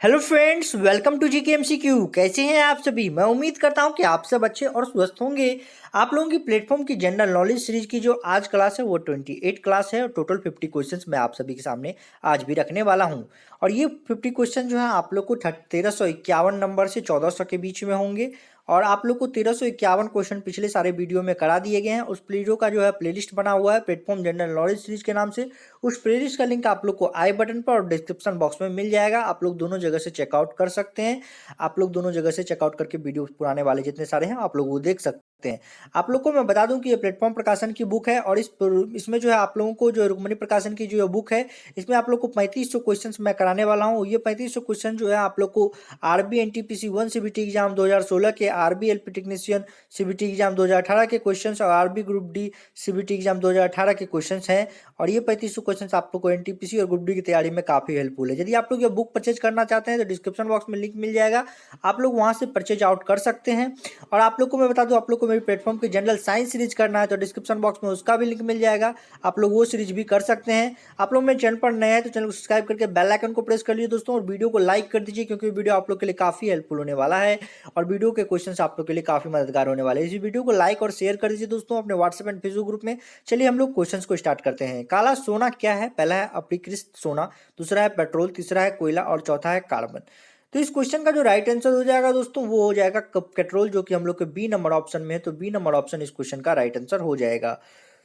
Hello friends, welcome to GKMCQ। कैसे हैं आप सभी। मैं उम्मीद करता हूं कि आप सब अच्छे और स्वस्थ होंगे। आप लोगों की प्लेटफॉर्म की जनरल नॉलेज सीरीज की जो आज क्लास है वो 28 क्लास है और टोटल 50 क्वेश्चंस मैं आप सभी के सामने आज भी रखने वाला हूं। और ये 50 क्वेश्चन जो है आप लोग को 1351 नंबर से 1400 के बीच में होंगे। और आप लोग को 1351 क्वेश्चन पिछले सारे वीडियो में करा दिए गए हैं। उस वीडियो का जो है प्लेलिस्ट बना हुआ है प्लेटफॉर्म जनरल नॉलेज सीरीज के नाम से। उस प्लेलिस्ट का लिंक आप लोग को आई बटन पर और डिस्क्रिप्शन बॉक्स में मिल जाएगा। आप लोग दोनों जगह से चेकआउट कर सकते हैं। आप लोग दोनों जगह से चेकआउट करके वीडियो पुराने वाले जितने सारे हैं आप लोग वो देख सकते हैं। आप लोग को मैं बता दूं कि ये प्लेटफॉर्म प्रकाशन की बुक है और इसमें जो है आप लोगों को जो रुक्मणी प्रकाशन की जो बुक है इसमें आप लोग को 3500 क्वेश्चन मैं कराने वाला हूँ। ये 3500 क्वेश्चन जो है आप लोग को आरबी एनटीपीसी 1 सीबीटी एग्जाम 2016 के, RB LP technician CBT exam 2018 के क्वेश्चंस और RB group D CBT exam 2018 के क्वेश्चंस हैं। और ये 3500 क्वेश्चन आप लोग को एनटीपीसी और ग्रुप डी की तैयारी में काफी हेल्पफुल है। यदि आप लोग ये बुक परचेज करना चाहते हैं तो डिस्क्रिप्शन बॉक्स में लिंक मिल जाएगा, आप लोग वहां से परचेज आउट कर सकते हैं। और आप लोग को मैं बता दूं, आप लोग को मेरी प्लेटफॉर्म की जनरल साइंस सीरीज करना है तो डिस्क्रिप्शन बॉक्स में उसका भी लिंक मिल जाएगा, आप लोग वो सीरीज भी कर सकते हैं। आप लोग मेरे चैनल पर नए हैं तो चैनल को सब्सक्राइब करके बेल आइकन को प्रेस कर लीजिए दोस्तों, और वीडियो को लाइक कर दीजिए क्योंकि वीडियो आप लोग के लिए काफी हेल्पफुल होने वाला है और वीडियो के क्वेश्चन आप लोग के लिए काफी मददगार होने वाले हैं। इस वीडियो को लाइक और शेयर कर दीजिए दोस्तों अपने व्हाट्सएप एंड फेसबुक ग्रुप में। चलिए हम लोग क्वेश्चंस को स्टार्ट करते हैं। काला सोना क्या है। पहला है अपीकृत सोना, दूसरा है पेट्रोल, तीसरा है कोयला और चौथा है कार्बन। तो इस क्वेश्चन का जो राइट आंसर हो जाएगा दोस्तों वो हो जाएगा पेट्रोल, जो कि हम लोग के बी नंबर ऑप्शन में है। तो बी नंबर ऑप्शन इस क्वेश्चन का राइट आंसर हो जाएगा।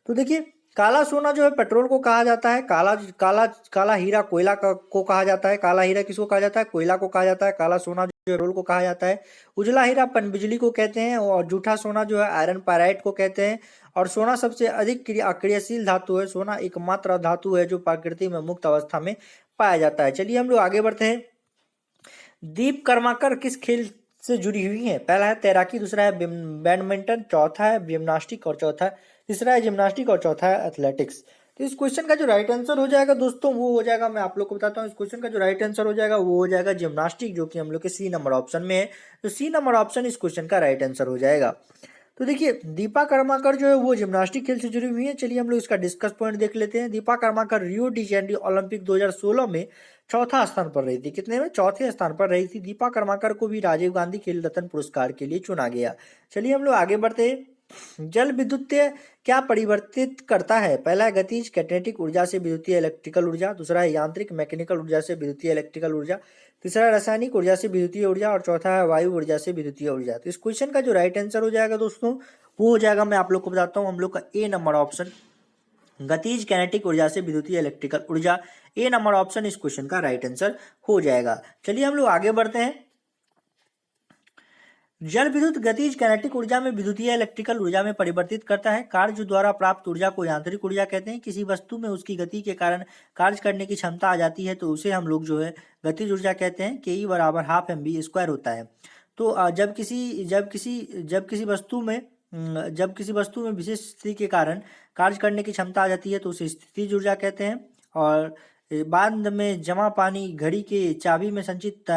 तो देखिए, काला सोना जो है पेट्रोल को कहा जाता है, काला काला काला हीरा कोयला को कहा जाता है। काला हीरा किसको कहा जाता है? कोयला को कहा जाता है। काला सोना जो है पेट्रोल को कहा जाता है। उजला हीरा पनबिजली को कहते हैं और जूठा सोना जो है आयरन पायराइट को कहते हैं। और सोना सबसे अधिक क्रियाशील धातु है। सोना एकमात्र धातु है जो प्रकृति में मुक्त अवस्था में पाया जाता है। चलिए हम लोग आगे बढ़ते हैं। दीप कर्माकर किस खेल से जुड़ी हुई हैं? पहला है तैराकी, दूसरा है बैडमिंटन, चौथा है जिम्नास्टिक और चौथा तीसरा है जिम्नास्टिक और चौथा है एथलेटिक्स। तो इस क्वेश्चन का जो राइट आंसर हो जाएगा दोस्तों वो हो जाएगा, मैं आप लोग को बताता हूँ, इस क्वेश्चन का जो राइट आंसर हो जाएगा वो हो जाएगा जिम्नास्टिक, जो कि हम लोग के सी नंबर ऑप्शन में है। तो सी नंबर ऑप्शन इस क्वेश्चन का राइट आंसर हो जाएगा। तो देखिए, दीपा कर्माकर जो है वो जिम्नास्टिक खेल से जुड़ी हुई है। चलिए हम लोग इसका डिस्कस पॉइंट देख लेते हैं। Deepa Karmakar Rio de Janeiro Olympic 2016 में चौथा स्थान पर रही थी। कितने में? चौथे स्थान पर रही थी। दीपा कर्माकर को भी राजीव गांधी खेल रत्न पुरस्कार के लिए चुना गया। चलिए हम लोग आगे बढ़ते हैं। जल विद्युतीय क्या परिवर्तित करता है? पहला है गतिज कैनेटिक ऊर्जा से विद्युतीय इलेक्ट्रिकल ऊर्जा, दूसरा है यांत्रिक मैकेनिकल ऊर्जा से विद्युतीय इलेक्ट्रिकल ऊर्जा, तीसरा है रासायनिक ऊर्जा से विद्युतीय ऊर्जा और चौथा है वायु ऊर्जा से विद्युतीय ऊर्जा। तो इस क्वेश्चन का जो राइट आंसर हो जाएगा दोस्तों वो हो जाएगा, मैं आप लोग को बताता हूँ, हम लोग का ए नंबर ऑप्शन गतिज कैनेटिक ऊर्जा से विद्युतीय इलेक्ट्रिकल ऊर्जा। ए नंबर ऑप्शन इस क्वेश्चन का राइट आंसर हो जाएगा। चलिए हम लोग आगे बढ़ते हैं। जल विद्युत गतिज कैनेटिक ऊर्जा में विद्युतीय इलेक्ट्रिकल ऊर्जा में परिवर्तित करता है। कार्य द्वारा प्राप्त ऊर्जा को यांत्रिक ऊर्जा कहते हैं। किसी वस्तु में उसकी गति के कारण कार्य करने की क्षमता आ जाती है तो उसे हम लोग जो है गतिज ऊर्जा कहते हैं। के ई बराबर हाफ एम बी स्क्वायर होता है। तो जब किसी वस्तु में विशेष स्थिति के कारण कार्य करने की क्षमता आ जाती है तो उसे स्थितिज ऊर्जा कहते हैं। और बाद में जमा पानी, घड़ी के चाबी में संचित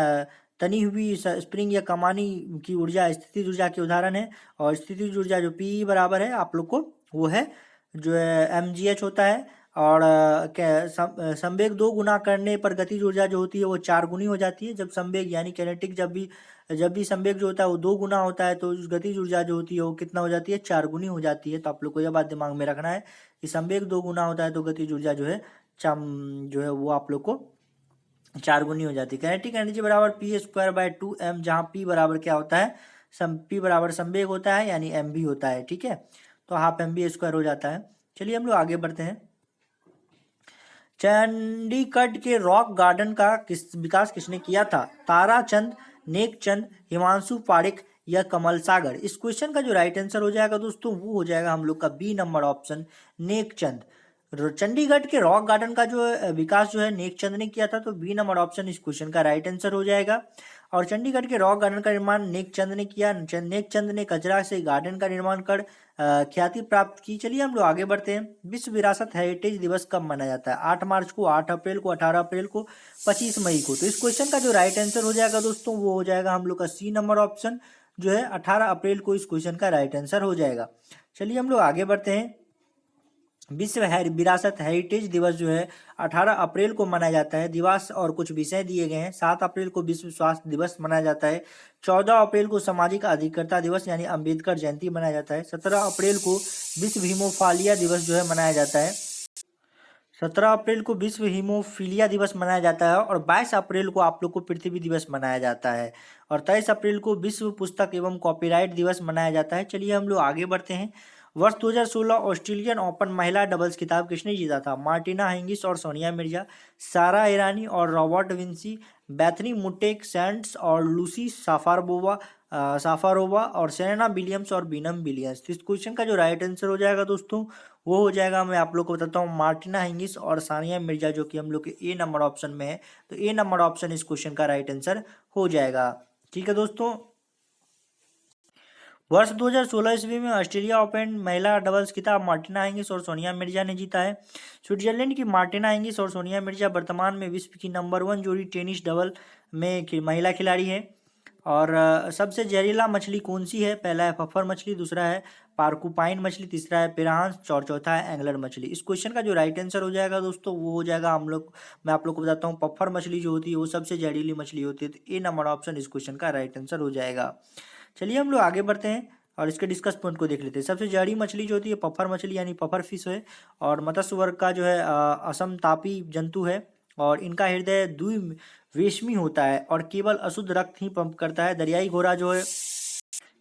तनी हुई स्प्रिंग या कमानी की ऊर्जा स्थितिज ऊर्जा के उदाहरण है। और स्थितिज ऊर्जा जो पी बराबर है आप लोग को वो है जो है mgh होता है। और संवेग दो गुना करने पर गतिज ऊर्जा जो होती है वो 4 गुनी हो जाती है। जब संवेग यानी कैनेटिक जब भी संवेग जो होता है वो 2 गुना होता है तो उस गतिज ऊर्जा जो होती है वो कितना हो जाती है? 4 गुनी हो जाती है। तो आप लोग को यह बात दिमाग में रखना है कि संवेग 2 गुना होता है तो गतिज ऊर्जा जो है जो है वो आप लोग को 4 गुनी हो जाती है। काइनेटिक एनर्जी बराबर पी स्क्वायर बाय 2m, जहाँ पी बराबर क्या होता है? पी बराबर संवेग होता है यानी एम भी होता है। ठीक है, तो हाफ एम बी स्क्वायर हो जाता है। चलिए हम लोग आगे बढ़ते हैं। चंडीगढ़ के रॉक गार्डन का विकास किसने किया था? ताराचंद, नेकचंद, हिमांशु पारिक या कमल सागर। इस क्वेश्चन का जो राइट आंसर हो जाएगा दोस्तों वो हो जाएगा हम लोग का B number option Nekchand. Chandigarh के रॉक गार्डन का जो विकास जो है नेकचंद ने किया था। तो बी नंबर ऑप्शन इस क्वेश्चन का राइट आंसर हो जाएगा। और चंडीगढ़ के रॉक गार्डन का निर्माण नेकचंद ने किया। नेकचंद ने कचरा से गार्डन का निर्माण कर ख्याति प्राप्त की। चलिए हम लोग आगे बढ़ते हैं। विश्व विरासत हेरिटेज दिवस कब मनाया जाता है? 8 मार्च को, 8 अप्रैल को, 18 अप्रैल को, 25 मई को। तो इस क्वेश्चन का जो राइट आंसर हो जाएगा दोस्तों वो हो जाएगा हम लोग का सी नंबर ऑप्शन जो है 18 अप्रैल को इस क्वेश्चन का राइट आंसर हो जाएगा। चलिए हम लोग आगे बढ़ते हैं। विश्व विरासत हेरिटेज दिवस जो है 18 अप्रैल को मनाया जाता है। दिवस और कुछ विषय दिए गए हैं। 7 अप्रैल को विश्व स्वास्थ्य दिवस मनाया जाता है। 14 अप्रैल को सामाजिक अधिकारिता दिवस यानी अंबेडकर जयंती मनाया जाता है। 17 अप्रैल को विश्व हीमोफालिया दिवस जो है मनाया जाता है। 17 अप्रैल को विश्व हीमोफीलिया दिवस मनाया जाता है और 22 अप्रैल को आप लोग को पृथ्वी दिवस मनाया जाता है और 23 अप्रैल को विश्व पुस्तक एवं कॉपीराइट दिवस मनाया जाता है। चलिए हम लोग आगे बढ़ते हैं। वर्ष 2016 ऑस्ट्रेलियन ओपन महिला डबल्स खिताब किसने जीता था? मार्टिना हिंगिस और सोनिया मिर्जा, सारा ईरानी और रॉबर्ट विंसी, बैथनी मुटेक सैंड्स और लूसी साफारोवा और सेरेना विलियम्स और बीनम विलियम्स। तो इस क्वेश्चन का जो राइट आंसर हो जाएगा दोस्तों वो हो जाएगा, मैं आप लोग को बताता हूँ, मार्टिना हिंगिस और सानिया मिर्जा, जो कि हम लोग के ए नंबर ऑप्शन में है। तो ए नंबर ऑप्शन इस क्वेश्चन का राइट आंसर हो जाएगा। ठीक है दोस्तों, वर्ष 2016 ईस्वी में ऑस्ट्रेलिया ओपन महिला डबल्स खिताब मार्टिना हिंगिस और सोनिया मिर्जा ने जीता है। स्विट्जरलैंड की मार्टिना हिंगिस और सोनिया मिर्जा वर्तमान में विश्व की नंबर 1 जोड़ी टेनिस डबल में महिला खिलाड़ी है। और सबसे जहरीला मछली कौन सी है? पहला है फफर मछली, दूसरा है पार्कुपाइन मछली, तीसरा है पिरांस और चौथा है एंगलर मछली। इस क्वेश्चन का जो राइट आंसर हो जाएगा दोस्तों वो हो जाएगा मैं आप लोग को बताता हूँ, पफर मछली जो होती है वो सबसे जहरीली मछली होती है। तो ए नंबर ऑप्शन इस क्वेश्चन का राइट आंसर हो जाएगा। चलिए हम लोग आगे बढ़ते हैं और इसके डिस्कस पॉइंट को देख लेते हैं। सबसे जहरी मछली जो होती है पफर मछली यानी पफर फिश है और मत्स्य वर्ग का जो है असमतापी जंतु है और इनका हृदय द्विवेशमी होता है और केवल अशुद्ध रक्त ही पंप करता है।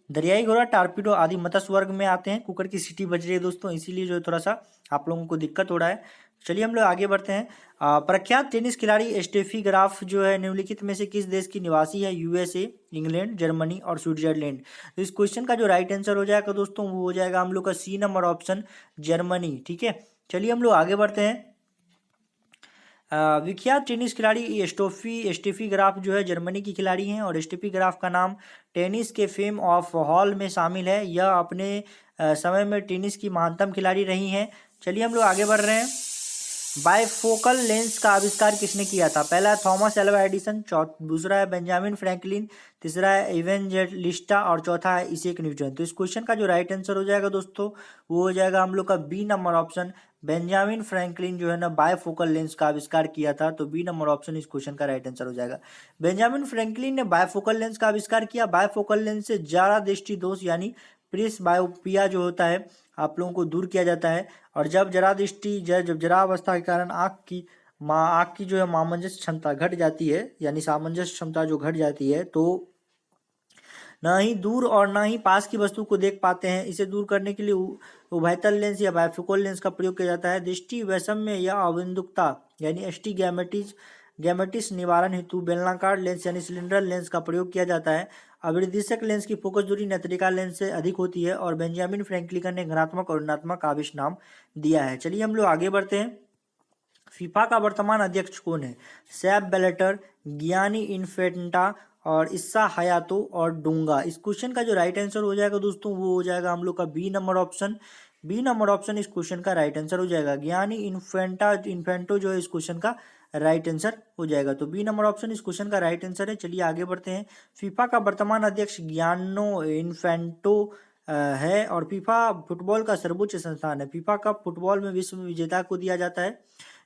दरियाई घोड़ा टारपीडो आदि मत्स्य वर्ग में आते हैं। कुकर की सीटी बज रही है दोस्तों, इसीलिए जो है थोड़ा सा आप लोगों को दिक्कत हो रहा है। चलिए हम लोग आगे बढ़ते हैं। प्रख्यात टेनिस खिलाड़ी स्टेफी ग्राफ जो है निम्नलिखित में से किस देश की निवासी है? यूएसए, इंग्लैंड, जर्मनी और स्विट्जरलैंड। तो इस क्वेश्चन का जो राइट आंसर हो जाएगा दोस्तों वो हो जाएगा हम लोग का सी नंबर ऑप्शन, जर्मनी। ठीक है, चलिए हम लोग आगे बढ़ते हैं। विख्यात टेनिस खिलाड़ी स्टेफी ग्राफ जो है जर्मनी की खिलाड़ी हैं और स्टेफी ग्राफ का नाम टेनिस के फेम ऑफ हॉल में शामिल है। यह अपने समय में टेनिस की महानतम खिलाड़ी रही हैं। चलिए हम लोग आगे बढ़ रहे हैं। बायफोकल लेंस का आविष्कार किसने किया था? पहला है थॉमस एल्वा एडिसन, दूसरा है बेंजामिन फ्रैंकलिन, तीसरा है इवेंजेलिस्टा और चौथा है इसेक न्यूटन। तो इस क्वेश्चन का जो राइट आंसर हो जाएगा दोस्तों वो हो जाएगा हम लोग का B number option, Benjamin Franklin जो है ना बायफोकल लेंस का आविष्कार किया था। तो बी नंबर ऑप्शन इस क्वेश्चन का राइट आंसर हो जाएगा। बेंजामिन फ्रैंकलिन ने बायफोकल लेंस का आविष्कार किया। बायफोकल लेंस से ज्यादा दृष्टि दोष यानी प्रेस बायोपिया जो होता है आप लोगों को दूर किया जाता है और जब जरा अवस्था के कारण आँख की जो है सामंजस्य क्षमता घट जाती है यानी सामंजस्य क्षमता जो घट जाती है तो ना ही दूर और ना ही पास की वस्तु को देख पाते हैं। इसे दूर करने के लिए उभयतल लेंस या बायफोकल लेंस का प्रयोग किया जाता है। दृष्टि वैषम्य या अविन्दुकता यानी एस्टिग्मैटिस निवारण हेतु बेलनाकार लेंस यानी सिलेंडर लेंस का प्रयोग किया जाता है। अविदिशक लेंस की फोकस दूरी नेत्रिका लेंस से अधिक होती है और बेंजामिन फ्रैंकलिन ने धनात्मक और ऋणात्मक आवेश नाम दिया है। चलिए हम लोग आगे बढ़ते हैं। फीफा का वर्तमान अध्यक्ष कौन है? सेप ब्लैटर, गियानी इन्फेंटा और इस्सा हयातो और डोंगा। इस क्वेश्चन का जो राइट आंसर हो जाएगा दोस्तों वो हो जाएगा हम लोग का B number option. B number option इस क्वेश्चन का राइट आंसर हो जाएगा। गियानी इन्फेंटो जो है इस क्वेश्चन का राइट आंसर हो जाएगा। तो बी नंबर ऑप्शन इस क्वेश्चन का राइट आंसर है। चलिए आगे बढ़ते हैं। फीफा का वर्तमान अध्यक्ष गियानो इन्फेंटो है और फीफा फुटबॉल का सर्वोच्च संस्थान है। फीफा कप फुटबॉल में विश्व विजेता को दिया जाता है।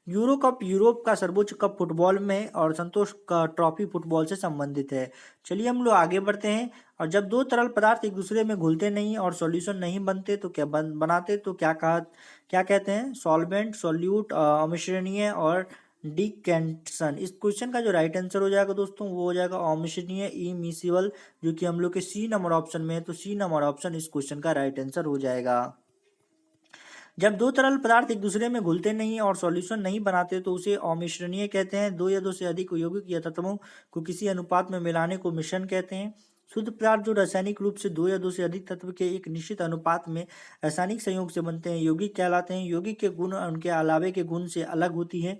यूरो कप यूरोप का सर्वोच्च कप फुटबॉल में और संतोष का ट्रॉफी फुटबॉल से संबंधित है। चलिए हम लोग आगे बढ़ते हैं। और जब दो तरल पदार्थ एक दूसरे में घुलते नहीं और सॉल्यूशन नहीं बनते तो बनाते तो क्या कहते हैं? सॉल्वेंट, सॉल्यूट, अमिश्रणीय और डिकेंशन। इस क्वेश्चन का जो राइट आंसर हो जाएगा दोस्तों वो हो जाएगा अमिश्रणीय, इमिसिबल, जो कि हम लोग के सी नंबर ऑप्शन में है। तो सी नंबर ऑप्शन इस क्वेश्चन का राइट आंसर हो जाएगा। जब दो तरल पदार्थ एक दूसरे में घुलते नहीं और सॉल्यूशन नहीं बनाते तो उसे अमिश्रणीय कहते हैं। दो या दो से अधिक यौगिक या तत्वों को किसी अनुपात में मिलाने को मिश्रण कहते हैं। शुद्ध पदार्थ जो रासायनिक रूप से दो या दो से अधिक तत्व के एक निश्चित अनुपात में रासायनिक संयोग से बनते हैं यौगिक कहलाते हैं। यौगिक के गुण उनके अलावे के गुण से अलग होती है,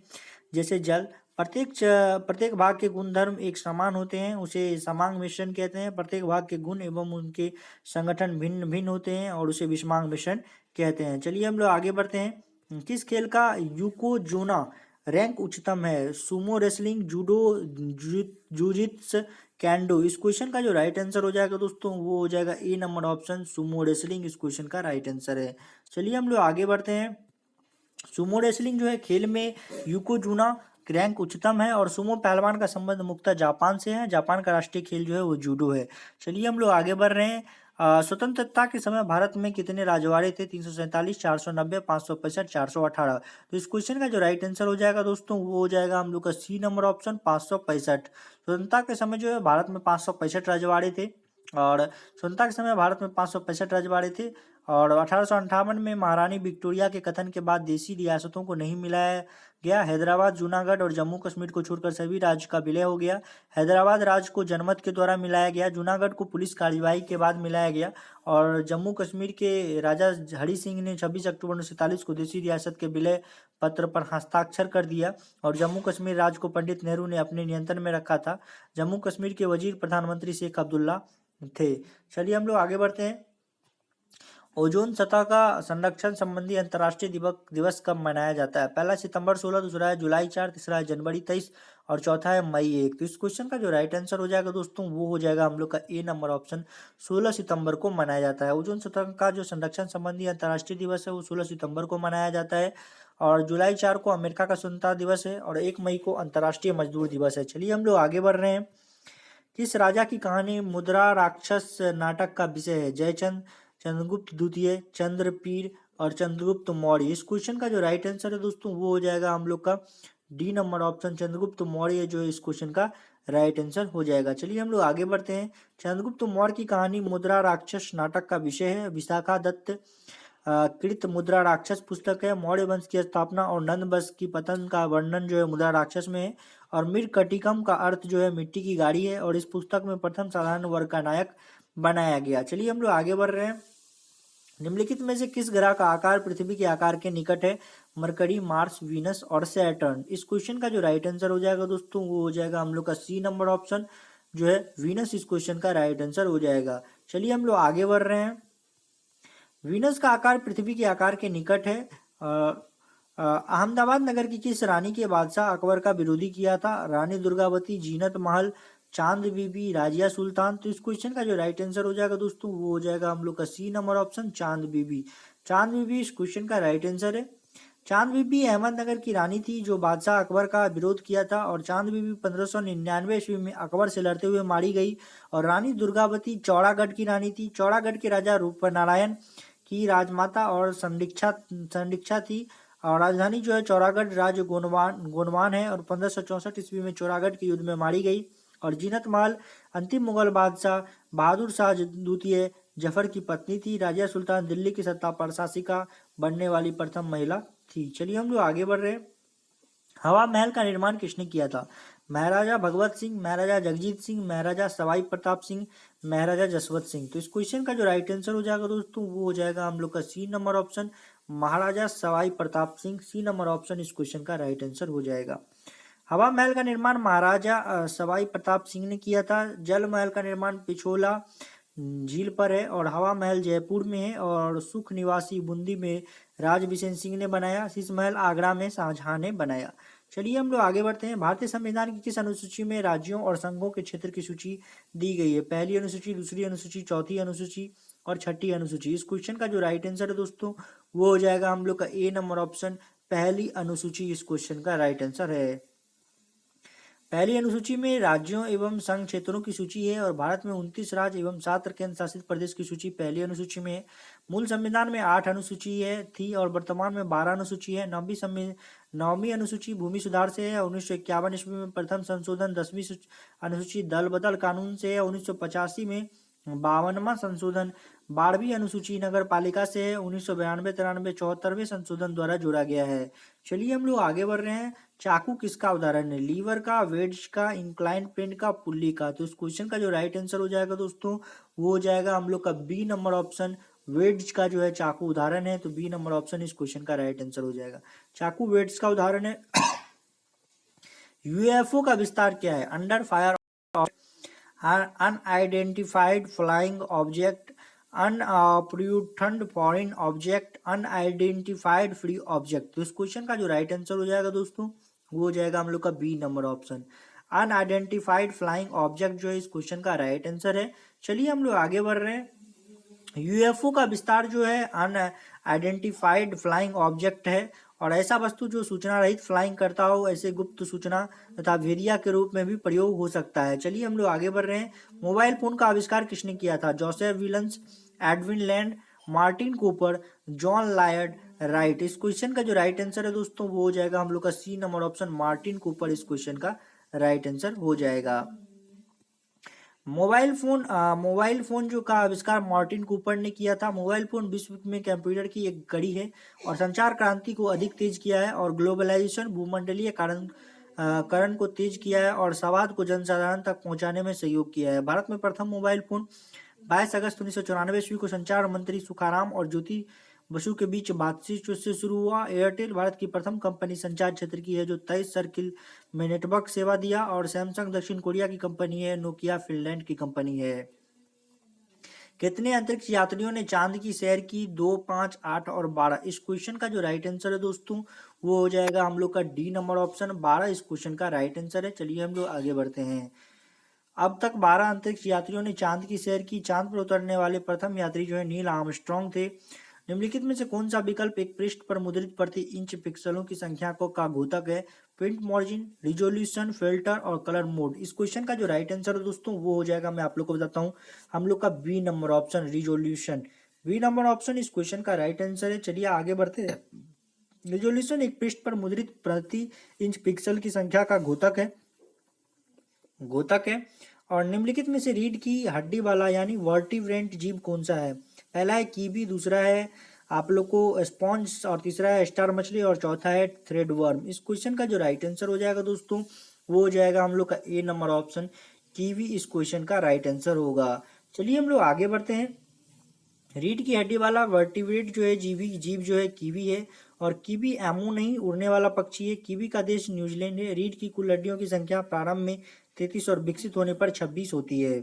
जैसे जल। प्रत्येक भाग के गुणधर्म एक समान होते हैं, उसे समांग मिश्रण कहते हैं। प्रत्येक भाग के गुण एवं उनके संगठन भिन्न भिन्न होते हैं और उसे विषमांग मिश्रण कहते हैं। चलिए हम लोग आगे बढ़ते हैं। किस खेल का यूकोजोना रैंक उच्चतम है? Sumo wrestling, judo, jujitsu, kendo. इस क्वेश्चन का जो राइट आंसर हो जाएगा दोस्तों वो हो जाएगा A number option, Sumo wrestling इस क्वेश्चन का राइट आंसर है। चलिए हम लोग आगे बढ़ते हैं। सुमो रेसलिंग जो है खेल में यूकोजूना रैंक उच्चतम है। और सुमो पहलवान का संबंध मुख्यतः जापान से है। जापान का राष्ट्रीय खेल जो है वो जूडो है। चलिए हम लोग आगे बढ़ रहे हैं। स्वतंत्रता के समय भारत में कितने राजवाड़े थे? 347, 490, 565, 418। तो इस क्वेश्चन का जो राइट आंसर हो जाएगा दोस्तों वो हो जाएगा हम लोग का सी नंबर ऑप्शन 565। स्वतंत्रता के समय जो है भारत में 565 राजवाड़े थे। और स्वतंत्रता के समय भारत में 565 रजवाड़े थे। और 1858 में महारानी विक्टोरिया के कथन के बाद देशी रियासतों को नहीं मिलाया गया। हैदराबाद, जूनागढ़ और जम्मू कश्मीर को छोड़कर सभी राज्य का विलय हो गया। हैदराबाद राज्य को जनमत के द्वारा मिलाया गया। जूनागढ़ को पुलिस कार्यवाही के बाद मिलाया गया। और जम्मू कश्मीर के राजा हरि सिंह ने 26 अक्टूबर 1947 को देशी रियासत के विलय पत्र पर हस्ताक्षर कर दिया। और जम्मू कश्मीर राज्य को पंडित नेहरू ने अपने नियंत्रण में रखा था। जम्मू कश्मीर के वजीर प्रधानमंत्री शेख अब्दुल्ला थे। चलिए हम लोग आगे बढ़ते हैं। ओजोन सतह का संरक्षण संबंधी अंतर्राष्ट्रीय दिवस कब मनाया जाता है? पहला सितंबर 16, दूसरा है जुलाई 4, तीसरा है जनवरी 23 और चौथा है मई 1। तो इस क्वेश्चन का जो राइट आंसर हो जाएगा दोस्तों वो हो जाएगा हम लोग का ए नंबर ऑप्शन, 16 सितंबर को मनाया जाता है। ओजोन सतह का जो संरक्षण संबंधी अंतर्राष्ट्रीय दिवस है वो 16 सितंबर को मनाया जाता है। और जुलाई 4 को अमेरिका का स्वतंत्रता दिवस है। और 1 मई को अंतर्राष्ट्रीय मजदूर दिवस है। चलिए हम लोग आगे बढ़ रहे हैं। किस राजा की कहानी मुद्रा राक्षस नाटक का विषय है? जयचंद, चंद्रगुप्त द्वितीय, चंद्रपीर और चंद्रगुप्त मौर्य। इस क्वेश्चन का जो राइट आंसर है दोस्तों वो हो जाएगा हम लोग का D number option, Chandragupta Maurya जो है इस क्वेश्चन का राइट आंसर हो जाएगा। चलिए हम लोग आगे बढ़ते हैं। चंद्रगुप्त मौर्य की कहानी मुद्रा राक्षस नाटक का विषय है। विशाखा दत्त कृत मुद्रा राक्षस पुस्तक है। मौर्य वंश की स्थापना और नंद वंश की पतन का वर्णन जो है मुद्रा राक्षस में है। और मृगकटिकम का अर्थ जो है मिट्टी की गाड़ी है। और इस पुस्तक में प्रथम साधारण वर्ग का नायक बनाया गया। चलिए हम लोग आगे बढ़ रहे हैं। निम्नलिखित में से किस ग्रह का आकार पृथ्वी के आकार के निकट है? मरकरी, मार्स, वीनस और सैटर्न। इस क्वेश्चन का जो राइट आंसर हो जाएगा दोस्तों वो हो जाएगा हम लोग का सी नंबर ऑप्शन जो है वीनस। इस क्वेश्चन का राइट आंसर हो जाएगा। चलिए हम लोग आगे बढ़ रहे हैं। वीनस का आकार पृथ्वी के आकार के निकट है। अहमदाबाद नगर की किस रानी के बादशाह अकबर का विरोधी किया था? रानी दुर्गावती, जीनत महल, चांद बीबी, राजिया सुल्तान। तो इस क्वेश्चन का जो राइट आंसर हो जाएगा दोस्तों वो हो जाएगा हम लोग का सी नंबर ऑप्शन, चांद बीबी। चांद बीबी इस क्वेश्चन का राइट आंसर है। चांद बीबी अहमदनगर की रानी थी जो बादशाह अकबर का विरोध किया था। और चांद बीबी 1599 ईस्वी में अकबर से लड़ते हुए मारी गई। और रानी दुर्गावती चौड़ागढ़ की रानी थी। चौड़ागढ़ के राजा रूपनारायण की राजमाता और संरक्षा थी। और राजधानी जो है चौरागढ़ राज्य गोंडवान है। और 1564 ईस्वी में चौरागढ़ के युद्ध में मारी गई। और जीनत महल अंतिम मुगल बादशाह बहादुर शाह द्वितीय जफर की पत्नी थी। राजिया सुल्तान दिल्ली की सत्ता प्रशासिका बनने वाली प्रथम महिला थी। चलिए हम लोग आगे बढ़ रहे हैं। हवा महल का निर्माण किसने किया था? महाराजा भगवत सिंह, महाराजा जगजीत सिंह, महाराजा सवाई प्रताप सिंह, महाराजा जसवंत सिंह। तो इस क्वेश्चन का जो राइट आंसर हो जाएगा दोस्तों वो हो जाएगा हम लोग का C number option, Maharaja Sawai Pratap Singh. C number option इस क्वेश्चन का राइट आंसर हो जाएगा। हवा महल का निर्माण महाराजा सवाई प्रताप सिंह ने किया था। जल महल का निर्माण पिछोला झील पर है। और हवा महल जयपुर में है। और सुख निवासी बूंदी में राज बिशन सिंह ने बनाया। शीश महल आगरा में शाहजहां ने बनाया। चलिए हम लोग आगे बढ़ते हैं। भारतीय संविधान की किस अनुसूची में राज्यों और संघों के क्षेत्र की सूची दी गई है? पहली अनुसूची, दूसरी अनुसूची, चौथी अनुसूची और छठी अनुसूची। इस क्वेश्चन का जो राइट आंसर है दोस्तों वो हो जाएगा हम लोग का ए नंबर ऑप्शन, पहली अनुसूची इस क्वेश्चन का राइट आंसर है। पहली अनुसूची में राज्यों एवं संघ क्षेत्रों की सूची है। और भारत में 29 राज्य एवं 7 केंद्र शासित प्रदेश की सूची पहली अनुसूची में है। मूल संविधान में 8 अनुसूची है थी और वर्तमान में 12 अनुसूची है। नौवीं अनुसूची भूमि सुधार से है। 1951 ईस्वी में प्रथम संशोधन 10वीं अनुसूची दल बदल कानून से है। 1985 में 52वां संशोधन 12वीं अनुसूची नगर पालिका से है। 1992-93 74वें संशोधन द्वारा जोड़ा गया है। चलिए हम लोग आगे बढ़ रहे हैं। चाकू किसका उदाहरण है? लीवर का, वेड्ज का, इंक्लाइन पेंट का, पुल्ली का। तो इस क्वेश्चन का जो राइट आंसर हो जाएगा दोस्तों वो हो जाएगा हम लोग का बी नंबर ऑप्शन, वेड्ज का जो है चाकू उदाहरण है। तो बी नंबर ऑप्शन इस क्वेश्चन का राइट आंसर हो जाएगा। चाकू वेड्ज का उदाहरण है। यूएफओ का विस्तार क्या है? Under fire unidentified flying object, unapproved foreign object, unidentified free object. तो इस क्वेश्चन का जो राइट आंसर हो जाएगा दोस्तों वो हो जाएगा हम लोग का B number option, unidentified flying object जो है इस क्वेश्चन का राइट आंसर है। चलिए हम लोग आगे बढ़ रहे हैं। यूएफओ का विस्तार जो है अनआइडेंटिफाइड फ्लाइंग ऑब्जेक्ट है। और ऐसा वस्तु जो सूचना रहित फ्लाइंग करता हो, ऐसे गुप्त सूचना तथा भेदिया के रूप में भी प्रयोग हो सकता है। चलिए हम लोग आगे बढ़ रहे हैं। मोबाइल फोन का आविष्कार किसने किया था? Joseph villains, Edwin land, Martin Cooper, John Lloyd right. इस क्वेश्चन का जो राइट आंसर है दोस्तों वो हो जाएगा हम लोग का C number option, Martin Cooper इस क्वेश्चन का राइट आंसर हो जाएगा। मोबाइल फोन जो का आविष्कार मार्टिन कूपर ने किया था। मोबाइल फोन विश्व में कंप्यूटर की एक कड़ी है और संचार क्रांति को अधिक तेज किया है और ग्लोबलाइजेशन भूमंडलीय करण को तेज किया है और संवाद को जनसाधारण तक पहुंचाने में सहयोग किया है। भारत में प्रथम मोबाइल फोन 22 अगस्त 1994 ईस्वी को संचार मंत्री सुखाराम और ज्योति बसु के बीच बातचीत से शुरू हुआ। एयरटेल भारत की प्रथम कंपनी संचार क्षेत्र की है जो 23 सर्किल में नेटवर्क सेवा दिया और सैमसंग दक्षिण कोरिया की कंपनी है, नोकिया फिनलैंड की कंपनी है। कितने अंतरिक्ष यात्रियों ने चांद की सैर की? 2, 5, 8 और 12। इस क्वेश्चन का जो राइट आंसर है दोस्तों वो हो जाएगा हम लोग का डी नंबर ऑप्शन, 12 इस क्वेश्चन का राइट आंसर है। चलिए हम लोग आगे बढ़ते हैं। अब तक 12 अंतरिक्ष यात्रियों ने चांद की सैर की। चांद पर उतरने वाले प्रथम यात्री जो है नील आर्मस्ट्रॉन्ग थे। निम्नलिखित में से कौन सा विकल्प एक पृष्ठ पर मुद्रित प्रति इंच पिक्सलों की संख्या को का घोतक है? प्रिंट मार्जिन, रिजोल्यूशन, फिल्टर और कलर मोड। इस क्वेश्चन का जो राइट आंसर है दोस्तों वो हो जाएगा, मैं आप लोग को बताता हूँ, हम लोग का B number option, resolution. B number option इस क्वेश्चन का राइट आंसर है। चलिए आगे बढ़ते हैं। रिजोल्यूशन एक पृष्ठ पर मुद्रित प्रति इंच पिक्सल की संख्या का घोतक है। और निम्नलिखित में से रीढ़ की हड्डी वाला यानी वर्टिब्रेंट जीव कौन सा है? पहला है कीवी, दूसरा है आप लोग को स्पॉन्ज और तीसरा है स्टार मछली और चौथा है थ्रेड वर्म। इस क्वेश्चन का जो राइट आंसर हो जाएगा दोस्तों वो हो जाएगा हम लोग का ए नंबर ऑप्शन, कीवी इस क्वेश्चन का राइट आंसर होगा। चलिए हम लोग आगे बढ़ते हैं। रीढ़ की हड्डी वाला वर्टिब्रेट जो है जीव जो है कीवी है और कीवी एमो नहीं, उड़ने वाला पक्षी है। कीवी का देश न्यूजीलैंड है। रीढ़ की कुल हड्डियों की संख्या प्रारंभ में 33 और विकसित होने पर 26 होती है।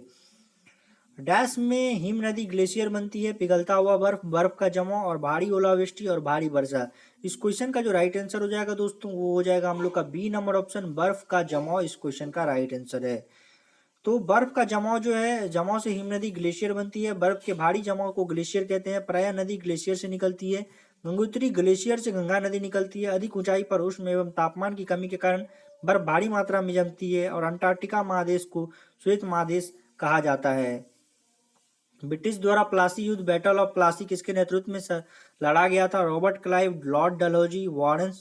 डैश में हिम नदी ग्लेशियर बनती है? पिघलता हुआ बर्फ, बर्फ का जमाव और भारी ओलावृष्टि और भारी वर्षा। इस क्वेश्चन का जो राइट आंसर हो जाएगा दोस्तों वो हो जाएगा हम लोग का बी नंबर ऑप्शन, बर्फ का जमाव इस क्वेश्चन का राइट आंसर है। तो बर्फ का जमाव जो है, जमाव से हिम नदी ग्लेशियर बनती है। बर्फ के भारी जमाव को ग्लेशियर कहते हैं। प्रया नदी ग्लेशियर से निकलती है। गंगोत्री ग्लेशियर से गंगा नदी निकलती है। अधिक ऊंचाई पर उष्ण एवं तापमान की कमी के कारण बर्फ भारी मात्रा में जमती है और अंटार्कटिका महादेश को श्वेत महादेश कहा जाता है। ब्रिटिश द्वारा प्लासी युद्ध, बैटल ऑफ प्लासी किसके नेतृत्व में लड़ा गया था? Robert Clive, Lord Dalhousie, Warren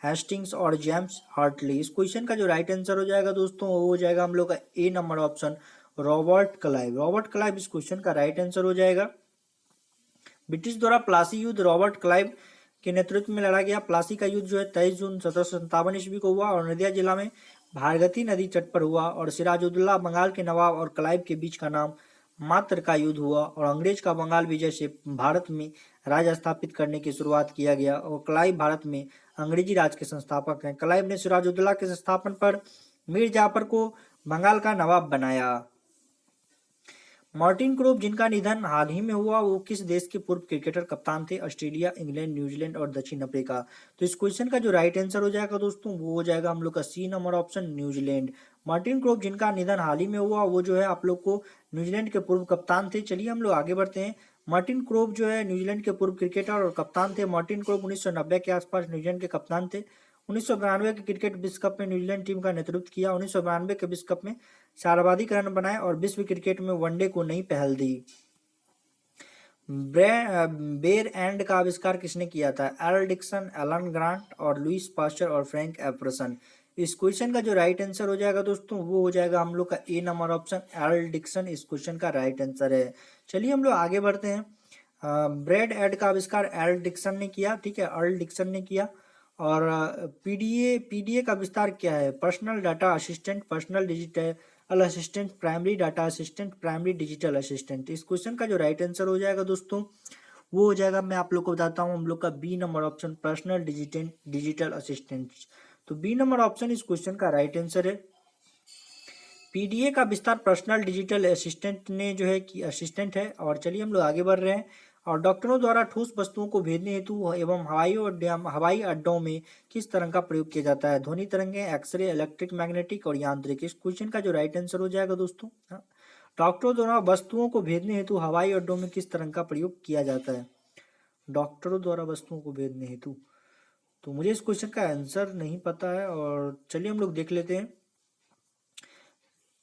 Hastings और जेम्स हार्टली। इस क्वेश्चन का जो राइट आंसर हो जाएगा दोस्तों वो हो जाएगा हम लोग का A number option, Robert Clive. Robert Clive इस क्वेश्चन का राइट आंसर हो जाएगा। ब्रिटिश द्वारा प्लासी युद्ध रॉबर्ट क्लाइव के नेतृत्व में लड़ा गया। प्लासी का युद्ध जो है 23 जून 1757 ईस्वी को हुआ और नदिया जिला में भागीरथी नदी तट पर हुआ और सिराजुद्दौला बंगाल के नवाब और क्लाइव के बीच का नाम मात्र का युद्ध हुआ और अंग्रेज का बंगाल विजय से भारत में राज स्थापित करने की शुरुआत किया गया और क्लाइव भारत में अंग्रेजी राज के संस्थापक हैं। क्लाइव ने सिराजुद्दौला के संस्थापन पर मीर जाफर को बंगाल का नवाब बनाया। मार्टिन क्रोप जिनका निधन हाल ही में हुआ वो किस देश के पूर्व क्रिकेटर कप्तान थे? ऑस्ट्रेलिया, इंग्लैंड, न्यूजीलैंड और दक्षिण अफ्रीका। तो इस क्वेश्चन का जो राइट आंसर हो जाएगा दोस्तों वो हो जाएगा हम लोग का C number option, New Zealand. Martin Crowe जिनका निधन हाल ही में हुआ वो जो है आप लोग को न्यूजीलैंड के पूर्व कप्तान थे। चलिए हम लोग आगे बढ़ते हैं। मार्टिन क्रोप जो है न्यूजीलैंड के पूर्व क्रिकेटर और कप्तान थे। मार्टिन क्रोप 1990 के आसपास न्यूजीलैंड के कप्तान थे। 1992 के क्रिकेट विश्व कप में न्यूजीलैंड टीम का नेतृत्व किया। 1992 के विश्व कप में सर्वाधिक रन बनाए और विश्व क्रिकेट में वनडे को नई पहल दी। बेर एंड का आविष्कार किसने किया था? एल डिक्सन, एलन ग्रांट और लुइस पास्चर और फ्रैंक एफरसन। इस क्वेश्चन का जो राइट आंसर हो जाएगा दोस्तों वो हो जाएगा हम लोग का A number option, L Dixon इस क्वेश्चन का राइट आंसर है। चलिए हम लोग आगे बढ़ते हैं। ब्रेड एड का आविष्कार एल डिक्सन ने किया, ठीक है, एल डिक्सन ने किया। और पीडीए का विस्तार क्या है? Personal data assistant, personal digital assistant, primary data assistant, primary digital assistant. इस क्वेश्चन का जो राइट आंसर हो जाएगा दोस्तों वो हो जाएगा, मैं आप लोग को बताता हूँ, हम लोग का B number option, personal digital assistant. तो बी नंबर ऑप्शन इस क्वेश्चन का राइट आंसर है। पीडीए का विस्तार पर्सनल डिजिटल असिस्टेंट ने जो है कि असिस्टेंट है। और चलिए हम लोग आगे बढ़ रहे हैं। और डॉक्टरों द्वारा ठोस वस्तुओं को भेजने हेतु एवं हवाई अड्डों में किस तरंग का प्रयोग किया जाता है? ध्वनि तरंगें, एक्सरे, इलेक्ट्रिक, मैग्नेटिक और यांत्रिक। इस क्वेश्चन का जो राइट आंसर हो जाएगा दोस्तों, डॉक्टरों द्वारा वस्तुओं को भेजने हेतु हवाई अड्डों में किस तरंग का प्रयोग किया जाता है? डॉक्टरों द्वारा वस्तुओं को भेजने हेतु तो मुझे इस क्वेश्चन का आंसर नहीं पता है, और चलिए हम लोग देख लेते हैं।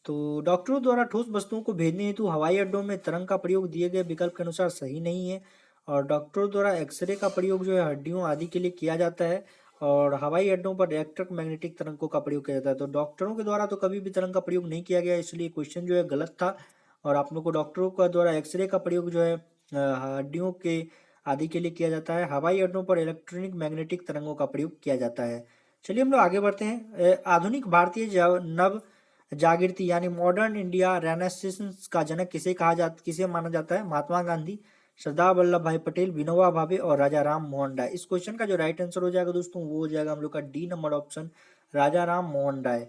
तो डॉक्टरों द्वारा ठोस वस्तुओं को भेजने हेतु हवाई अड्डों में तरंग का प्रयोग दिए गए विकल्प के अनुसार सही नहीं है। और डॉक्टरों द्वारा एक्सरे का प्रयोग जो है हड्डियों आदि के लिए किया जाता है, और हवाई अड्डों पर इलेक्ट्रिक मैग्नेटिक तरंगों का प्रयोग किया जाता है। तो डॉक्टरों के द्वारा तो कभी भी तरंग का प्रयोग नहीं किया गया, इसलिए क्वेश्चन जो है गलत था। और आप लोग को डॉक्टरों का द्वारा एक्सरे का प्रयोग जो है हड्डियों के आदि के लिए किया जाता है। हवाई अड्डों पर इलेक्ट्रॉनिक मैग्नेटिक तरंगों का प्रयोग किया जाता है। चलिए हम लोग आगे बढ़ते हैं। आधुनिक भारतीय नव जागृति यानी मॉडर्न इंडिया रेनेसांस का जनक किसे माना जाता है? महात्मा गांधी, सरदार वल्लभ भाई पटेल, विनोबा भावे और राजा राम मोहन राय। इस क्वेश्चन का जो राइट आंसर हो जाएगा दोस्तों वो हो जाएगा हम लोग का डी नंबर ऑप्शन, राजा राम मोहन राय।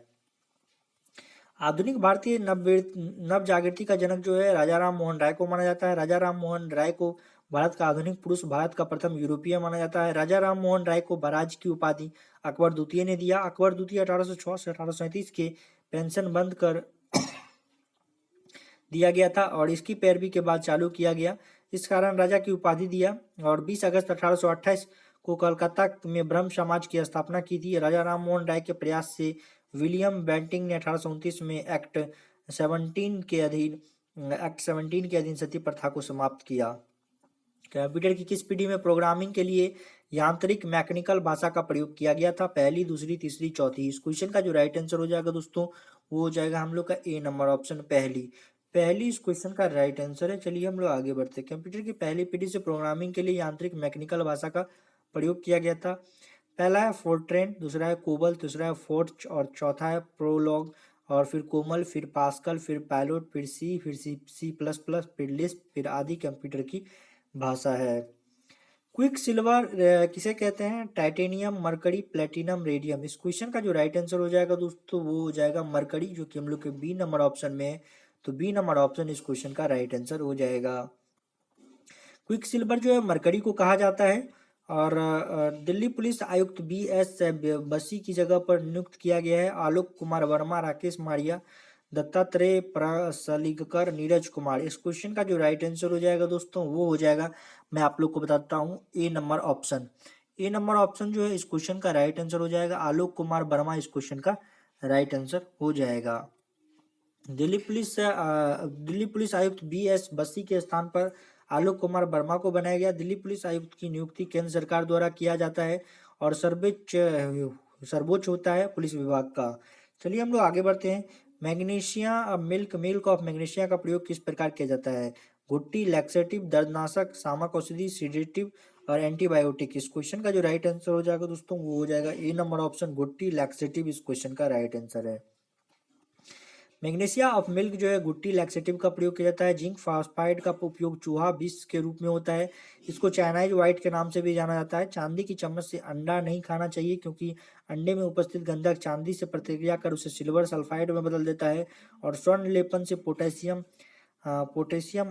आधुनिक भारतीय नव जागृति का जनक जो है राजा राम मोहन राय को माना जाता है। राजा राम मोहन राय को भारत का आधुनिक पुरुष, भारत का प्रथम यूरोपीय माना जाता है। राजा राम मोहन राय को बराज की उपाधि अकबर द्वितीय ने दिया। अकबर द्वितीय 1806 से 1837 के पेंशन बंद कर दिया गया था और इसकी पैरवी के बाद चालू किया गया, इस कारण राजा की उपाधि दिया। और 20 अगस्त 1828 को कलकत्ता में ब्रह्म समाज की स्थापना की थी। राजा राम मोहन राय के प्रयास से विलियम बेंटिंग ने 1829 में एक्ट 17 के अधीन सती प्रथा को समाप्त किया। कंप्यूटर की किस पीढ़ी में प्रोग्रामिंग के लिए यांत्रिक मैकेनिकल भाषा का प्रयोग किया गया था? पहली, दूसरी, तीसरी, चौथी। इस क्वेश्चन का जो राइट आंसर हो जाएगा दोस्तों वो हो जाएगा हम लोग का ए नंबर ऑप्शन, पहली इस क्वेश्चन का राइट आंसर है। चलिए हम लोग आगे बढ़ते हैं। कंप्यूटर की पहली पीढ़ी से प्रोग्रामिंग के लिए यांत्रिक मैकेनिकल भाषा का प्रयोग किया गया था। पहला है फोर्ट्रेन, दूसरा है कोबल, तीसरा है फोर्च और चौथा है प्रोलॉग, और फिर कोमल, फिर पास्कल, फिर पायलट, फिर सी प्लस प्लस, फिर लिस्प, फिर आदि कंप्यूटर की भाषा है। क्विक सिल्वर किसे कहते हैं? Titanium, mercury, platinum, radium. इस क्वेश्चन का जो राइट आंसर हो जाएगा दोस्तों वो हो जाएगा मरकरी, जो कि हम लोग के बी नंबर ऑप्शन में है। तो बी नंबर ऑप्शन इस क्वेश्चन का राइट आंसर हो जाएगा। क्विक सिल्वर जो है मरकरी को कहा जाता है। और दिल्ली पुलिस आयुक्त बी.एस. बसी की जगह पर नियुक्त किया गया है आलोक कुमार वर्मा, राकेश मारिया, दत्तात्रेय प्रसलीकर, नीरज कुमार। इस क्वेश्चन का जो राइट आंसर हो जाएगा दोस्तों वो हो जाएगा, मैं आप लोग को बताता हूँ, ए नंबर ऑप्शन। ए नंबर ऑप्शन जो है इस क्वेश्चन का राइट आंसर हो जाएगा, आलोक कुमार वर्मा इस क्वेश्चन का राइट आंसर हो जाएगा। दिल्ली पुलिस आयुक्त बी.एस. बसी के स्थान पर आलोक कुमार वर्मा को बनाया गया। दिल्ली पुलिस आयुक्त की नियुक्ति केंद्र सरकार द्वारा किया जाता है और सर्वोच्च होता है पुलिस विभाग का। चलिए हम लोग आगे बढ़ते हैं। मैग्नीशिया मिल्क ऑफ मैग्नीशिया का प्रयोग किस प्रकार किया जाता है? घुट्टी, लैक्सेटिव, दर्दनाशक, सामक औषधि, सीडेटिव और एंटीबायोटिक। इस क्वेश्चन का जो राइट आंसर हो जाएगा दोस्तों वो हो जाएगा ए नंबर ऑप्शन, घुट्टी, लैक्सेटिव इस क्वेश्चन का राइट आंसर है। मैग्नीशिया ऑफ मिल्क जो है गुट्टी लैक्सेटिव का प्रयोग किया जाता है। जिंक फॉस्फाइड का उपयोग चूहा विष के रूप में होता है। इसको चाइनाइज व्हाइट के नाम से भी जाना जाता है। चांदी की चम्मच से अंडा नहीं खाना चाहिए क्योंकि अंडे में उपस्थित गंधक चांदी से प्रतिक्रिया कर उसे सिल्वर सल्फाइड में बदल देता है। और स्वर्ण लेपन से पोटेशियम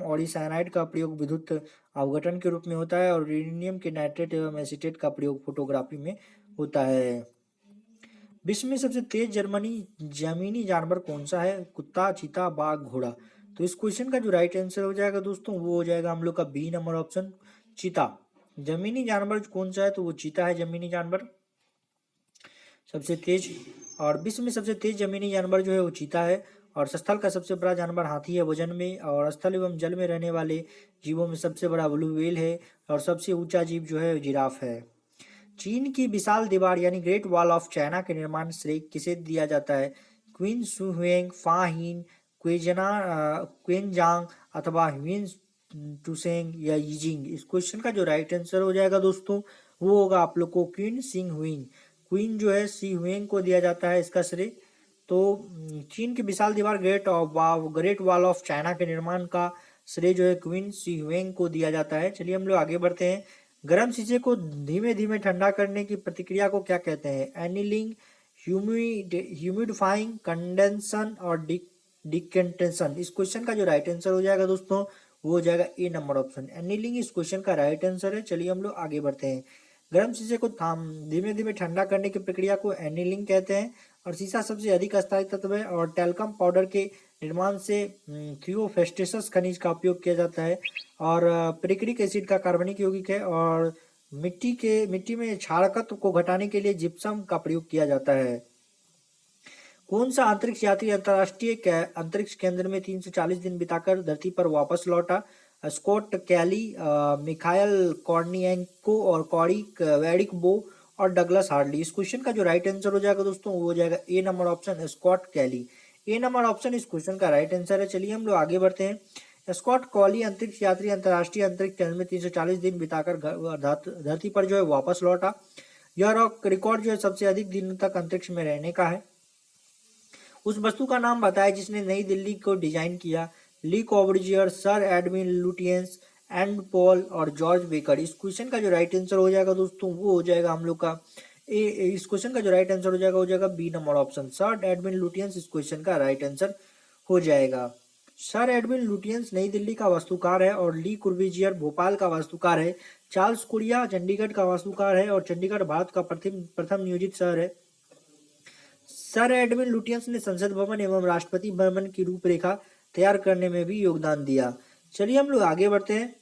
और साइनाइड का प्रयोग विद्युत अवघटन के रूप में होता है। और यूरेनियम के नाइट्रेट एवं एसीटेट का प्रयोग फोटोग्राफी में होता है। विश्व में सबसे तेज जमीनी जानवर कौन सा है? कुत्ता, चीता, बाघ, घोड़ा। तो इस क्वेश्चन का जो राइट आंसर हो जाएगा दोस्तों वो हो जाएगा हम लोग का बी नंबर ऑप्शन, चीता। जमीनी जानवर कौन सा है? तो वो चीता है जमीनी जानवर सबसे तेज। और विश्व में सबसे तेज जमीनी जानवर जो है वो चीता है। और स्थल का सबसे बड़ा जानवर हाथी है वजन में। और स्थल एवं जल में रहने वाले जीवों में सबसे बड़ा ब्लू व्हेल है। और सबसे ऊंचा जीव जो है जिराफ है। चीन की विशाल दीवार यानी ग्रेट वॉल ऑफ चाइना के निर्माण श्रेय किसे दिया जाता है? क्वीन सुहुएंग, फा हिन, क्वेनजांग अथवा ह्विन टूसेंग या यीजिंग। इस क्वेश्चन का जो राइट आंसर हो जाएगा दोस्तों वो होगा आप लोग को क्वीन सिंग हुइंग। क्वीन जो है सी हुएंग को दिया जाता है इसका श्रेय। तो चीन की विशाल दीवार ग्रेट वॉल ऑफ चाइना के निर्माण का श्रेय जो है क्वीन सी हुएंग को दिया जाता है। चलिए हम लोग आगे बढ़ते हैं। गर्म शीशे को धीमे धीमे ठंडा करने की प्रक्रिया को क्या कहते हैं? एनीलिंग, ह्यूमिडिफाइंग, कंडेंसन और डिकेंटेशन। इस क्वेश्चन का जो राइट आंसर हो जाएगा दोस्तों वो हो जाएगा ए नंबर ऑप्शन, एनीलिंग इस क्वेश्चन का राइट आंसर है। चलिए हम लोग आगे बढ़ते हैं। गर्म शीशे को धीमे धीमे ठंडा करने की प्रक्रिया को एनीलिंग कहते हैं। और शीशा सबसे अधिक अस्थायी तत्व है। और टेल्कम पाउडर के निर्माण से थियोफेस्टेसस खनिज का उपयोग किया जाता है। और पेरिक्रिक एसिड का कार्बनिक यौगिक है। और मिट्टी में क्षारकत्व को घटाने के लिए जिप्सम का प्रयोग किया जाता है। कौन सा अंतरिक्ष यात्री अंतरिक्ष केंद्र में 340 दिन बिताकर धरती पर वापस लौटा? स्कॉट कैली, मिखाइल कॉर्निएंको और कॉरी वेडिकबो और डगलस हार्डली। इस क्वेश्चन का जो राइट आंसर हो जाएगा दोस्तों वो हो जाएगा A number option, Scott Kelly. A number option इस क्वेश्चन का राइट आंसर है। चलिए हम लोग आगे बढ़ते हैं। स्कॉट कॉली अंतरिक्ष यात्री अंतर्राष्ट्रीय अंतरिक्ष केंद्र में 340 दिन बिताकर धरती पर जो है वापस लौटा। यह रिकॉर्ड जो है सबसे अधिक दिनों तक अंतरिक्ष में रहने का है। उस वस्तु का नाम बताया जिसने नई दिल्ली को डिजाइन किया। Le Corbusier, sir Edwin Lutyens, and Paul और जॉर्ज बेकर। इस क्वेश्चन का जो राइट आंसर हो जाएगा दोस्तों वो हो जाएगा हम लोग का इस क्वेश्चन का जो राइट आंसर हो जाएगा B number option, sir Edwin Lutyens. इस क्वेश्चन का राइट आंसर हो जाएगा। सर एडविन लुटियंस नई दिल्ली का वास्तुकार है और ली कॉर्बूजियर भोपाल का वास्तुकार है। चार्ल्स कुरिया चंडीगढ़ का वास्तुकार है और चंडीगढ़ भारत का प्रथम नियोजित शहर है। सर एडविन लुटियंस ने संसद भवन एवं राष्ट्रपति भवन की रूपरेखा तैयार करने में भी योगदान दिया। चलिए हम लोग आगे बढ़ते हैं।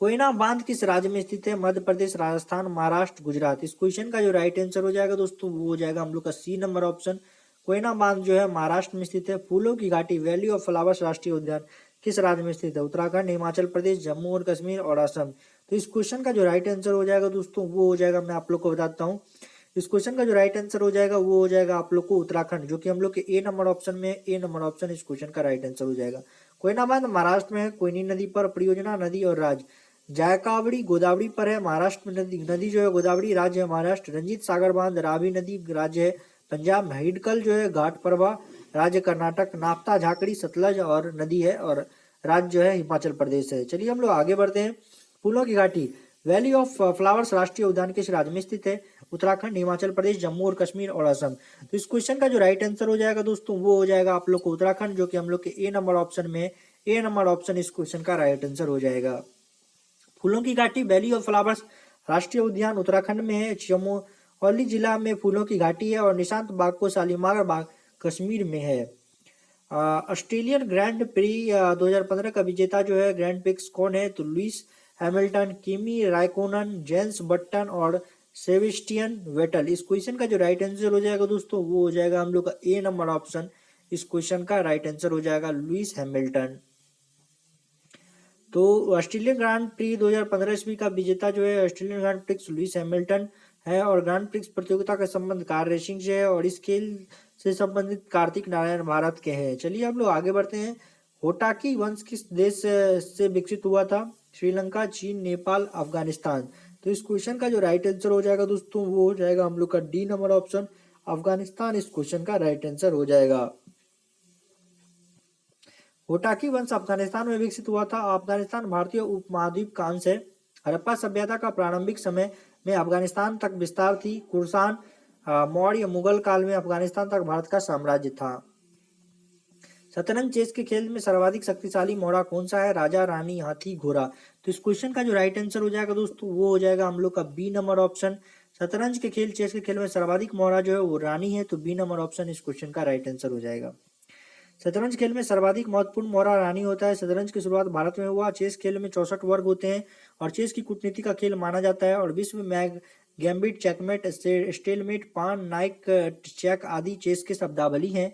कोयना बांध किस राज्य में स्थित है? मध्य प्रदेश, राजस्थान, महाराष्ट्र, गुजरात। इस क्वेश्चन का जो राइट आंसर हो जाएगा दोस्तों वो हो जाएगा हम लोग का सी नंबर ऑप्शन। कोयना बांध जो है महाराष्ट्र में स्थित है। फूलों की घाटी वैली ऑफ फ्लावर्स राष्ट्रीय उद्यान किस राज्य में स्थित है? उत्तराखंड, हिमाचल प्रदेश, जम्मू और कश्मीर और असम। तो इस क्वेश्चन का जो राइट आंसर हो जाएगा दोस्तों वो हो जाएगा, मैं आप लोग को बताता हूँ। इस क्वेश्चन का जो राइट आंसर हो जाएगा वो हो जाएगा आप लोग को उत्तराखंड, जो कि हम लोग के ए नंबर ऑप्शन में ए नंबर ऑप्शन इस क्वेश्चन का राइट आंसर हो जाएगा। कोयना बांध महाराष्ट्र में है। कोयनी नदी पर परियोजना नदी और राज्य जायकावड़ी गोदावरी पर है। महाराष्ट्र में नदी जो है गोदावरी राज्य है महाराष्ट्र। रंजीत सागर बांध रावी नदी राज्य है पंजाब। हिडकल जो है घाट प्रभा राज्य कर्नाटक। नाफ्ता झाकड़ी सतलज और नदी है और राज्य जो है हिमाचल प्रदेश है। चलिए हम लोग आगे बढ़ते हैं। फूलों की घाटी वैली ऑफ फ्लावर्स राष्ट्रीय उद्यान किस राज्य में स्थित है? उत्तराखंड, हिमाचल प्रदेश, जम्मू और कश्मीर और असम। तो इस क्वेश्चन का जो राइट आंसर हो जाएगा दोस्तों वो हो जाएगा आप लोग को उत्तराखंड, जो कि हम लोग के ए नंबर ऑप्शन में ए नंबर ऑप्शन इस क्वेश्चन का राइट आंसर हो जाएगा। फूलों की घाटी वैली ऑफ फ्लावर्स राष्ट्रीय उद्यान उत्तराखंड में है। चमोली जिला में फूलों की घाटी है और निशांत बाग को शालीमार बाग कश्मीर में है। ऑस्ट्रेलियन ग्रैंड प्री 2015 का विजेता जो है ग्रैंड प्रिक्स कौन है? तो लुइस हैमिल्टन, किमी राइकोनन, जेम्स बट्टन और सेबेस्टियन वेटल। इस क्वेश्चन का जो राइट आंसर हो जाएगा दोस्तों वो हो जाएगा हम लोग का ए नंबर ऑप्शन। इस क्वेश्चन का राइट आंसर हो जाएगा लुइस हैमिल्टन। तो ऑस्ट्रेलियन ग्रांड प्री 2015 ईस्वी का विजेता जो है Australian grand prix Lewis Hamilton है और ग्रांड प्रिक्स प्रतियोगिता का संबंध कार रेसिंग से है और इस खेल से संबंधित कार्तिक नारायण भारत के हैं। चलिए हम लोग आगे बढ़ते हैं। होटाकी वंश किस देश से विकसित हुआ था? श्रीलंका, चीन, नेपाल, अफगानिस्तान। तो इस क्वेश्चन का जो राइट आंसर हो जाएगा दोस्तों वो हो जाएगा हम लोग का डी नंबर ऑप्शन, अफगानिस्तान। इस क्वेश्चन का राइट आंसर हो जाएगा। होटाकी वंश अफगानिस्तान में विकसित हुआ था। अफगानिस्तान भारतीय उपमहाद्वीप का अंश है। हड़प्पा सभ्यता का प्रारंभिक समय में अफगानिस्तान तक विस्तार थी। कुर्सान, मौर्य, मुगल काल में अफगानिस्तान तक भारत का साम्राज्य था। शतरंज चेस के खेल में सर्वाधिक शक्तिशाली मोहरा कौन सा है? राजा, रानी, हाथी, घोड़ा। तो इस क्वेश्चन का जो राइट आंसर हो जाएगा दोस्तों वो हो जाएगा हम लोग का बी नंबर ऑप्शन। शतरंज के खेल चेस के खेल में सर्वाधिक मोहरा जो है वो रानी है, तो बी नंबर ऑप्शन इस क्वेश्चन का राइट आंसर हो जाएगा। शतरंज खेल में सर्वाधिक महत्वपूर्ण मोहरा रानी होता है। शतरंज की शुरुआत भारत में हुआ। चेस खेल में 64 वर्ग होते हैं और चेस की कूटनीति का खेल माना जाता है और विश्व में गैम्बिट, चेकमेट, स्टेलमेट, पान, नाइक, चेक आदि चेस के शब्दावली हैं।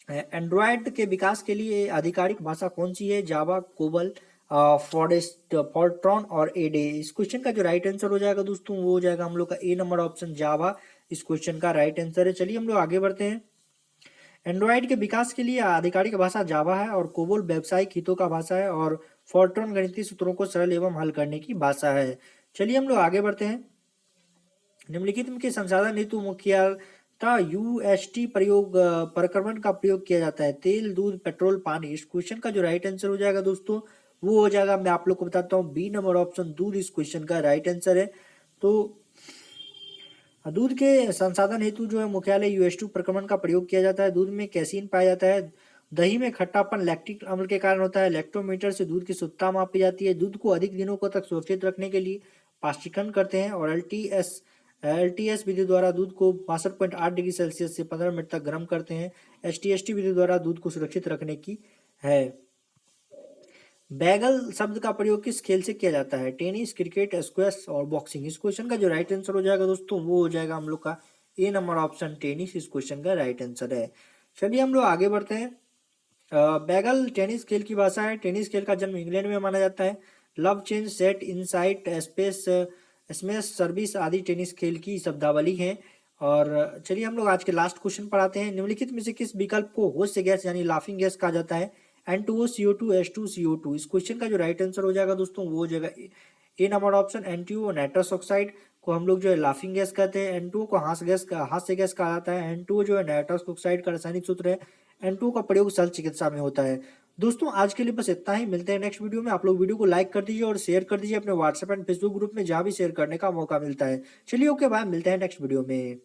एंड्रॉयड के विकास के लिए आधिकारिक भाषा कौन सी है? जावा, कोबल, फोर्ट्रॉन और एडे। इस क्वेश्चन का जो राइट आंसर हो जाएगा दोस्तों वो हो जाएगा हम लोग का ए नंबर ऑप्शन, जावा। इस क्वेश्चन का राइट आंसर है। चलिए हम लोग आगे बढ़ते हैं। एंड्रॉयड के विकास के लिए आधिकारिक भाषा जावा है और कोबोल व्यावसायिक हितों का भाषा है और फोर्ट्रॉन गणितीय सूत्रों को सरल एवं हल करने की भाषा है। चलिए हम लोग आगे बढ़ते हैं। निम्नलिखित में के संसाधन हेतु मुख्यतः यूएसटी प्रक्रमण का प्रयोग किया जाता है? तेल, दूध, पेट्रोल, पानी। इस क्वेश्चन का जो राइट आंसर हो जाएगा दोस्तों वो हो जाएगा, मैं आप लोग को बताता हूँ, बी नंबर ऑप्शन, दूध। इस क्वेश्चन का राइट आंसर है। तो दूध के संसाधन हेतु जो है मुख्यालय यूएसटी प्रक्रमण का प्रयोग किया जाता है। दूध में कैसीन पाया जाता है। दही में खट्टापन लैक्टिक अम्ल के कारण होता है। लैक्टोमीटर से दूध की शुद्धता मापी जाती है। दूध को अधिक दिनों को तक सुरक्षित रखने के लिए पाश्चीकरण करते हैं और एलटीएस विधि द्वारा दूध को 62.8 डिग्री सेल्सियस से 15 मिनट तक गर्म करते हैं। एसटीएसटी विधि द्वारा दूध को सुरक्षित रखने की है। बैगल शब्द का प्रयोग किस खेल से किया जाता है? टेनिस, क्रिकेट, स्क्वैश और बॉक्सिंग। इस क्वेश्चन का जो राइट आंसर हो जाएगा दोस्तों वो हो जाएगा हम लोग का ए नंबर ऑप्शन टेनिस इस क्वेश्चन का राइट आंसर है। चलिए हम लोग आगे बढ़ते हैं। बैगल टेनिस खेल की भाषा है। टेनिस खेल का जन्म इंग्लैंड में माना जाता है। Love change, set, insight, space, smash, service आदि टेनिस खेल की शब्दावली है। और चलिए हम लोग आज के लास्ट क्वेश्चन पर आते हैं। निम्नलिखित में से किस विकल्प को होश्य गैस यानी लाफिंग गैस कहा जाता है? N2O, CO2, H2, CO2। इस क्वेश्चन का जो राइट आंसर हो जाएगा दोस्तों वो हो जाएगा A number option N2O, nitrous oxide को हम लोग जो है लाफिंग गैस कहते हैं। N2O को हास्य गैस कहा जाता है। N2O जो है नाइट्रस ऑक्साइड का रासायनिक सूत्र है। N2O का प्रयोग शल्य चिकित्सा में होता है। दोस्तों आज के लिए बस इतना ही, मिलते हैं नेक्स्ट वीडियो में। आप लोग वीडियो को लाइक कर दीजिए और शेयर कर दीजिए अपने व्हाट्सएप एंड फेसबुक ग्रुप में जहाँ भी शेयर करने का मौका मिलता है। चलिए ओके बाय, मिलते हैं नेक्स्ट वीडियो में।